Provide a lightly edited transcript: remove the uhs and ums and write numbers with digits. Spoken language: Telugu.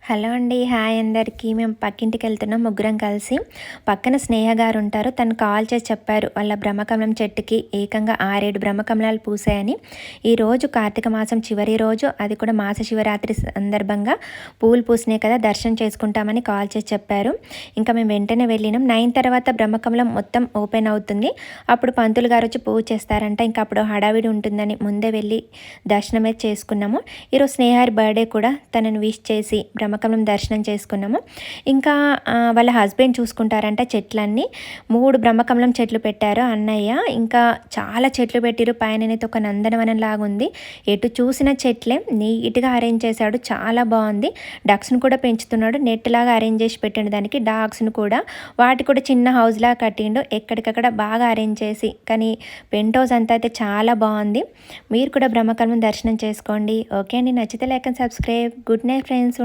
హలో అండి. హాయ్ అందరికీ. మేము పక్కింటికి వెళ్తున్నాం ముగ్గురం కలిసి. పక్కన స్నేహ గారు ఉంటారు. తను కాల్ చేసి చెప్పారు వాళ్ళ బ్రహ్మకమలం చెట్టుకి ఏకంగా 6, 7 బ్రహ్మకమలాలు పూసాయని. ఈరోజు కార్తీక మాసం చివరి రోజు, అది కూడా మాస శివరాత్రి సందర్భంగా పూలు పూసినాయి కదా, దర్శనం చేసుకుంటామని కాల్ చేసి చెప్పారు. ఇంకా మేము వెంటనే వెళ్ళినాం. 9 తర్వాత బ్రహ్మకమలం మొత్తం ఓపెన్ అవుతుంది. అప్పుడు పంతులు గారు వచ్చి పూజ చేస్తారంట. ఇంకా అప్పుడు హడావిడి ఉంటుందని ముందే వెళ్ళి దర్శనమే చేసుకున్నాము. ఈరోజు స్నేహారి బర్త్డే కూడా, తనని విష్ చేసి బ్రహ్మకమలం దర్శనం చేసుకున్నాము. ఇంకా వాళ్ళ హస్బెండ్ చూసుకుంటారంట చెట్లన్నీ. 3 బ్రహ్మకమలం చెట్లు పెట్టారు అన్నయ్య. ఇంకా చాలా చెట్లు పెట్టిరు. పైననైతే ఒక నందనవనం లాగా ఉంది. ఎటు చూసిన చెట్లే నీట్గా అరేంజ్ చేశాడు. చాలా బాగుంది. డక్స్ను కూడా పెంచుతున్నాడు. నెట్ లాగా అరేంజ్ చేసి పెట్టిండు దానికి. డాగ్స్ను కూడా, వాటి కూడా చిన్న హౌస్ లాగా కట్టిండు. ఎక్కడికక్కడ బాగా అరేంజ్ చేసి. కానీ పెంట్ హౌస్ అంతా అయితే చాలా బాగుంది. మీరు కూడా బ్రహ్మకమలం దర్శనం చేసుకోండి. ఓకే అండి, నచ్చితే like and subscribe. Good night friends.